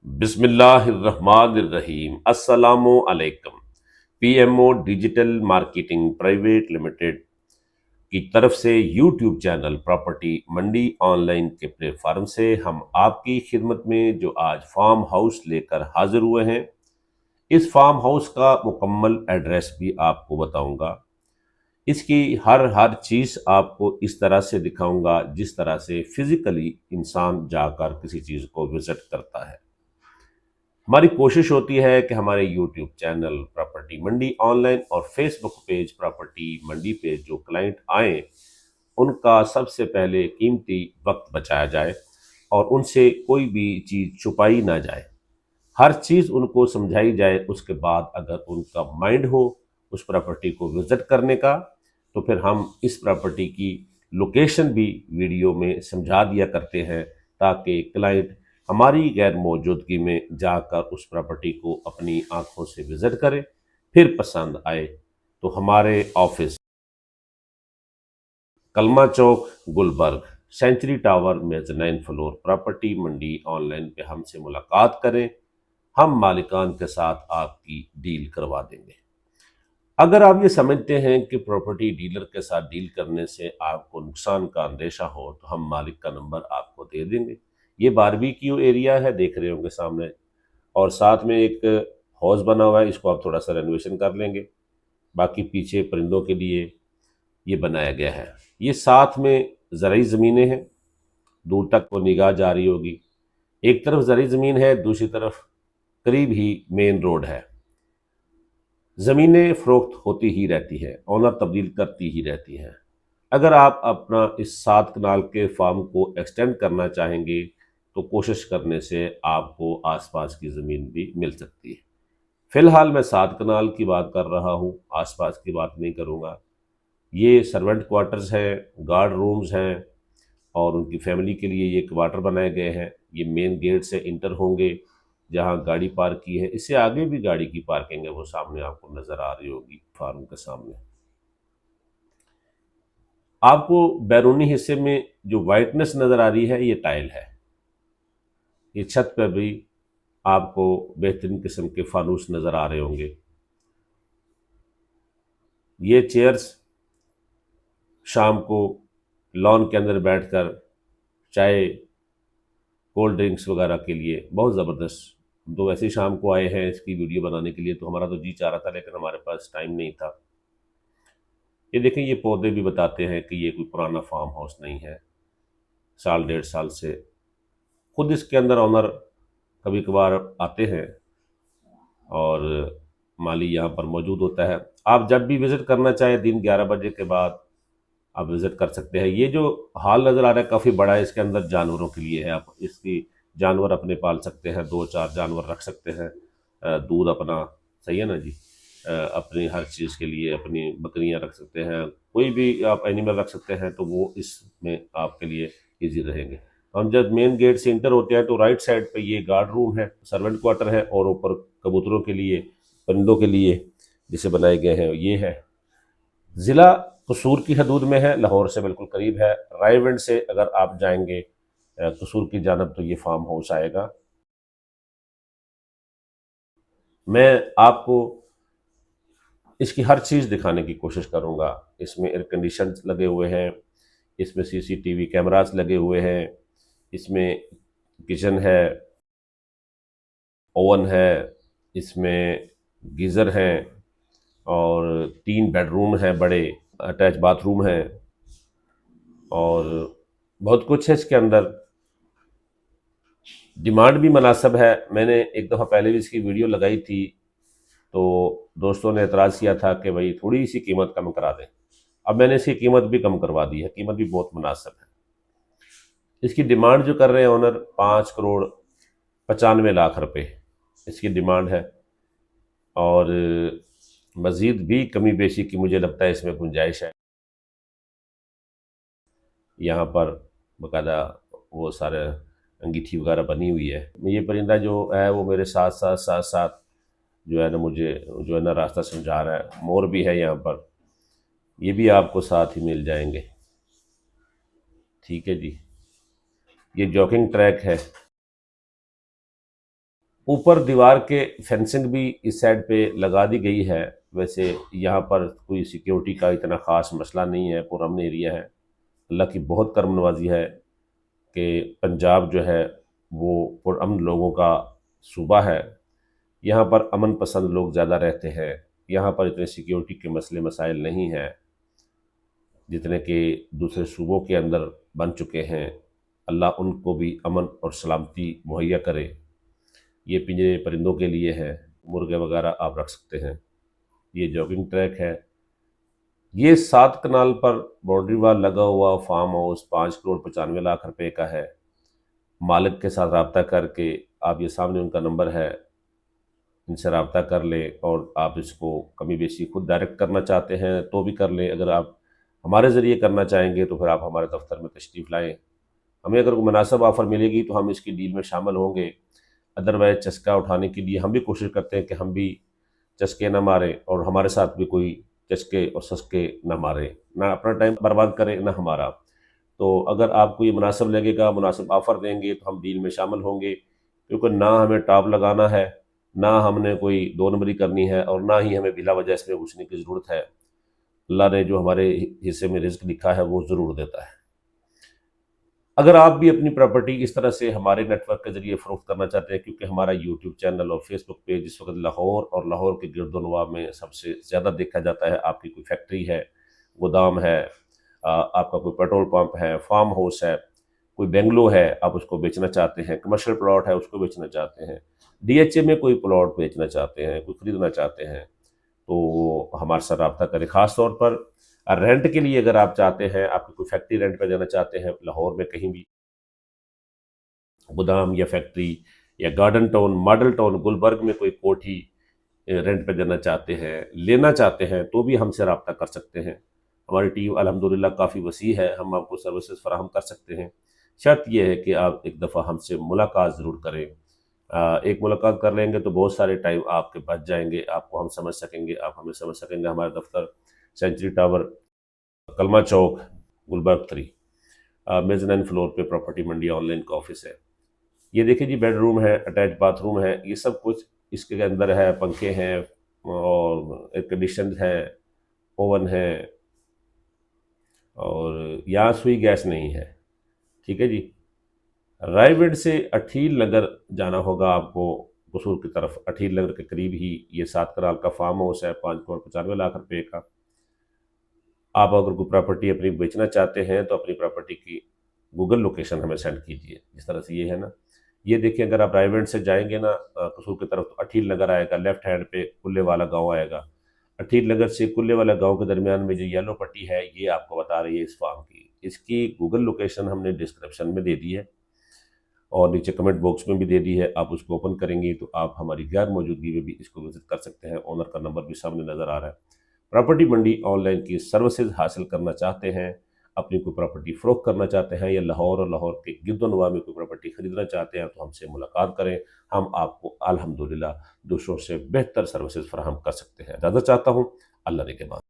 بسم اللہ الرحمن الرحیم۔ السلام علیکم۔ P M O digital marketing private limited کی طرف سے YouTube channel property Mandi online کے پلیٹ فارم سے ہم آپ کی خدمت میں جو آج فارم ہاؤس لے کر حاضر ہوئے ہیں، اس فارم ہاؤس کا مکمل ایڈریس بھی آپ کو بتاؤں گا۔ اس کی ہر چیز آپ کو اس طرح سے دکھاؤں گا جس طرح سے فزیکلی انسان جا کر کسی چیز کو وزٹ کرتا ہے۔ ہماری کوشش ہوتی ہے کہ ہمارے YouTube channel property Mandi on line اور فیس بک پیج پراپرٹی منڈی پہ جو کلائنٹ آئیں ان کا سب سے پہلے قیمتی وقت بچایا جائے اور ان سے کوئی بھی چیز چھپائی نہ جائے، ہر چیز ان کو سمجھائی جائے۔ اس کے بعد اگر ان کا مائنڈ ہو اس پراپرٹی کو وزٹ کرنے کا تو پھر ہم اس پراپرٹی کی لوکیشن بھی ویڈیو میں سمجھا دیا کرتے ہیں تاکہ کلائنٹ ہماری غیر موجودگی میں جا کر اس پراپرٹی کو اپنی آنکھوں سے وزٹ کرے، پھر پسند آئے تو ہمارے office Kalma Chowk Gulberg century tower mezzanine floor property Mandi on line پہ ہم سے ملاقات کریں، ہم مالکان کے ساتھ آپ کی ڈیل کروا دیں گے۔ اگر آپ یہ سمجھتے ہیں کہ پراپرٹی ڈیلر کے ساتھ ڈیل کرنے سے آپ کو نقصان کا اندیشہ ہو تو ہم مالک کا نمبر آپ کو دے دیں گے۔ یہ باربیکیو ایریا ہے، دیکھ رہے ہوں گے سامنے، اور ساتھ میں ایک ہاؤس بنا ہوا ہے، اس کو آپ تھوڑا سا رینوویشن کر لیں گے۔ باقی پیچھے پرندوں کے لیے یہ بنایا گیا ہے۔ یہ ساتھ میں زرعی زمینیں ہیں، دور تک وہ نگاہ جاری ہوگی۔ ایک طرف زرعی زمین ہے، دوسری طرف قریب ہی مین روڈ ہے۔ زمینیں فروخت ہوتی ہی رہتی ہیں، اونر تبدیل کرتی ہی رہتی ہیں۔ اگر آپ اپنا اس 7 کنال کے فارم کو ایکسٹینڈ کرنا چاہیں گے تو کوشش کرنے سے آپ کو آس پاس کی زمین بھی مل سکتی ہے۔ فی الحال میں 7 کنال کی بات کر رہا ہوں، آس پاس کی بات نہیں کروں گا۔ یہ سرونٹ کوارٹرز ہیں، گارڈ رومز ہیں، اور ان کی فیملی کے لیے یہ کوارٹر بنائے گئے ہیں۔ یہ مین گیٹ سے انٹر ہوں گے جہاں گاڑی پارک کی ہے، اس سے آگے بھی گاڑی کی پارکنگ ہے، وہ سامنے آپ کو نظر آ رہی ہوگی فارم کے سامنے۔ آپ کو بیرونی حصے میں جو وائٹنس نظر آ رہی ہے یہ ٹائل ہے۔ یہ چھت پہ بھی آپ کو بہترین قسم کے فانوس نظر آ رہے ہوں گے۔ یہ چیئرز شام کو لان کے اندر بیٹھ کر چائے کولڈ ڈرنکس وغیرہ کے لیے بہت زبردست۔ ہم تو ویسے ہی شام کو آئے ہیں اس کی ویڈیو بنانے کے لیے، تو ہمارا تو جی چاہ رہا تھا لیکن ہمارے پاس ٹائم نہیں تھا۔ یہ دیکھیں، یہ پودے بھی بتاتے ہیں کہ یہ کوئی پرانا فارم ہاؤس نہیں ہے، 1.5 سال سے خود اس کے اندر آنر کبھی کبھار آتے ہیں اور مالی یہاں پر موجود ہوتا ہے۔ آپ جب بھی وزٹ کرنا چاہیں دن 11 بجے کے بعد آپ وزٹ کر سکتے ہیں۔ یہ جو ہال نظر آ رہا ہے کافی بڑا ہے، اس کے اندر جانوروں کے لیے ہے، آپ اس کی جانور اپنے پال سکتے ہیں، 2-4 جانور رکھ سکتے ہیں، دودھ اپنا، صحیح ہے نا جی، اپنی ہر چیز کے لیے اپنی بکریاں رکھ سکتے ہیں، کوئی بھی آپ اینیمل رکھ سکتے ہیں، تو وہ اس میں آپ کے لیے ایزی رہیں گے۔ ہم جب مین گیٹ سے انٹر ہوتے ہیں تو رائٹ سائڈ پہ یہ گارڈ روم ہے، سرونٹ کوارٹر ہے، اور اوپر کبوتروں کے لیے، پرندوں کے لیے جسے بنائے گئے ہیں یہ ہے۔ ضلع قصور کی حدود میں ہے، لاہور سے بالکل قریب ہے۔ رائے ونڈ سے اگر آپ جائیں گے قصور کی جانب تو یہ فارم ہاؤس آئے گا۔ میں آپ کو اس کی ہر چیز دکھانے کی کوشش کروں گا۔ اس میں ایئر کنڈیشن لگے ہوئے ہیں، اس میں سی سی ٹی وی کیمراز لگے ہوئے ہیں، اس میں کچن ہے، اوون ہے، اس میں گیزر ہیں، اور 3 بیڈ روم ہیں، بڑے اٹیچ باتھ روم ہیں، اور بہت کچھ ہے اس کے اندر۔ ڈیمانڈ بھی مناسب ہے۔ میں نے ایک دفعہ پہلے بھی اس کی ویڈیو لگائی تھی تو دوستوں نے اعتراض کیا تھا کہ بھائی تھوڑی سی قیمت کم کرا دیں۔ اب میں نے اس کی قیمت بھی کم کروا دی ہے، قیمت بھی بہت مناسب ہے۔ اس کی ڈیمانڈ جو کر رہے ہیں اونر 5,95,00,000 روپے اس کی ڈیمانڈ ہے، اور مزید بھی کمی بیشی کی مجھے لگتا ہے اس میں گنجائش ہے۔ یہاں پر باقاعدہ وہ سارے انگیٹھی وغیرہ بنی ہوئی ہے۔ یہ پرندہ جو ہے وہ میرے ساتھ جو ہے نا مجھے جو ہے نا راستہ سمجھا رہا ہے۔ مور بھی ہے یہاں پر، یہ بھی آپ کو ساتھ ہی مل جائیں گے۔ ٹھیک ہے جی، یہ جاگنگ ٹریک ہے، اوپر دیوار کے فینسنگ بھی اس سائڈ پہ لگا دی گئی ہے، ویسے یہاں پر کوئی سیکیورٹی کا اتنا خاص مسئلہ نہیں ہے، پرامن ایریا ہے۔ اللہ کی بہت کرم نوازی ہے کہ پنجاب جو ہے وہ پرامن لوگوں کا صوبہ ہے، یہاں پر امن پسند لوگ زیادہ رہتے ہیں، یہاں پر اتنے سیکیورٹی کے مسئلے مسائل نہیں ہیں جتنے کہ دوسرے صوبوں کے اندر بن چکے ہیں۔ اللہ ان کو بھی امن اور سلامتی مہیا کرے۔ یہ پنجرے پرندوں کے لیے ہے، مرغے وغیرہ آپ رکھ سکتے ہیں۔ یہ جاگنگ ٹریک ہے۔ یہ 7 کنال پر باؤنڈری وال لگا ہوا فارم ہاؤس 5,95,00,000 روپے کا ہے۔ مالک کے ساتھ رابطہ کر کے آپ، یہ سامنے ان کا نمبر ہے، ان سے رابطہ کر لیں، اور آپ اس کو کمی بیشی خود ڈائریکٹ کرنا چاہتے ہیں تو بھی کر لیں۔ اگر آپ ہمارے ذریعے کرنا چاہیں گے تو پھر آپ ہمارے دفتر میں تشریف لائیں، ہمیں اگر کوئی مناسب آفر ملے گی تو ہم اس کی ڈیل میں شامل ہوں گے۔ ادروائز چسکا اٹھانے کے لیے ہم بھی کوشش کرتے ہیں کہ ہم بھی چسکے نہ ماریں، اور ہمارے ساتھ بھی کوئی چسکے اور سسکے نہ مارے، نہ اپنا ٹائم برباد کرے نہ ہمارا۔ تو اگر آپ کو یہ مناسب لگے گا، مناسب آفر دیں گے تو ہم ڈیل میں شامل ہوں گے، کیونکہ نہ ہمیں ٹاپ لگانا ہے، نہ ہم نے کوئی 2 نمبری کرنی ہے، اور نہ ہی ہمیں بلا وجہ اس میں گھسنے کی ضرورت ہے۔ اللہ نے جو ہمارے حصے میں رزق لکھا ہے وہ ضرور دیتا ہے۔ اگر آپ بھی اپنی پراپرٹی اس طرح سے ہمارے نیٹ ورک کے ذریعے فروخت کرنا چاہتے ہیں، کیونکہ ہمارا یوٹیوب چینل اور فیس بک پیج اس وقت لاہور اور لاہور کے گرد و نواح میں سب سے زیادہ دیکھا جاتا ہے۔ آپ کی کوئی فیکٹری ہے، گودام ہے، آپ کا کوئی پیٹرول پمپ ہے، فارم ہاؤس ہے، کوئی بنگلو ہے، آپ اس کو بیچنا چاہتے ہیں، کمرشل پلاٹ ہے اس کو بیچنا چاہتے ہیں، ڈی ایچ اے میں کوئی پلاٹ بیچنا چاہتے ہیں، کوئی خریدنا چاہتے ہیں، تو ہمارے ساتھ رابطہ کریں۔ خاص طور پر رینٹ کے لیے اگر آپ چاہتے ہیں، آپ کی کوئی فیکٹری رینٹ پہ دینا چاہتے ہیں لاہور میں کہیں بھی، گودام یا فیکٹری یا garden town, model town Gulberg میں کوئی کوٹھی رینٹ پہ دینا چاہتے ہیں، لینا چاہتے ہیں، تو بھی ہم سے رابطہ کر سکتے ہیں۔ ہماری ٹیم الحمدللہ کافی وسیع ہے، ہم آپ کو سروسز فراہم کر سکتے ہیں۔ شرط یہ ہے کہ آپ ایک دفعہ ہم سے ملاقات ضرور کریں۔ ایک ملاقات کر لیں گے تو بہت سارے ٹائم آپ کے بچ جائیں گے، آپ کو ہم سمجھ سکیں گے، آپ ہمیں سمجھ سکیں گے۔ ہمارا دفتر سینچری ٹاور، کلمہ چوک، گلبرگ 3، میزنین فلور پہ پراپرٹی منڈی آن لائن کا آفس ہے۔ یہ دیکھیں جی، بیڈ روم ہے، اٹیچ باتھ روم ہے، یہ سب کچھ اس کے اندر ہے، پنکھے ہیں اور ایئر کنڈیشن ہے، اوون ہے، اور یہاں سوئی گیس نہیں ہے، ٹھیک ہے جی۔ رائے گڑھ سے اٹھیل نگر جانا ہوگا آپ کو، قصور کی طرف، اٹھیل نگر کے قریب ہی یہ 7 کنال کا فارم ہاؤس ہے 5,95,00,000 روپے کا۔ آپ اگر کوئی پراپرٹی اپنی بیچنا چاہتے ہیں تو اپنی پراپرٹی کی گوگل لوکیشن ہمیں سینڈ کیجیے، جس طرح سے یہ ہے نا، یہ دیکھیں اگر آپ رائے گڑھ سے جائیں گے نا قصور کی طرف، تو اٹھیل نگر آئے گا، لیفٹ ہینڈ پہ کلے والا گاؤں آئے گا۔ اٹھیل نگر سے کلے والا گاؤں کے درمیان میں جو یلو پٹی ہے، یہ آپ کو بتا رہی ہے اس فارم کی۔ اس کی گوگل لوکیشن ہم نے ڈسکرپشن میں دے دی ہے، اور نیچے کمنٹ باکس میں بھی دے دی ہے، آپ اس کو اوپن کریں گے تو آپ ہماری غیر موجودگی میں بھی اس کو وزٹ کر سکتے ہیں۔ اونر کا نمبر بھی سامنے نظر آ رہا ہے۔ پراپرٹی منڈی آن لائن کی سروسز حاصل کرنا چاہتے ہیں، اپنی کوئی پراپرٹی فروخت کرنا چاہتے ہیں، یا لاہور اور لاہور کے گرد و نواح میں کوئی پراپرٹی خریدنا چاہتے ہیں، تو ہم سے ملاقات کریں، ہم آپ کو الحمدللہ دوسروں سے بہتر سروسز فراہم کر سکتے ہیں۔ اجازت چاہتا ہوں، اللہ نے کے بعد۔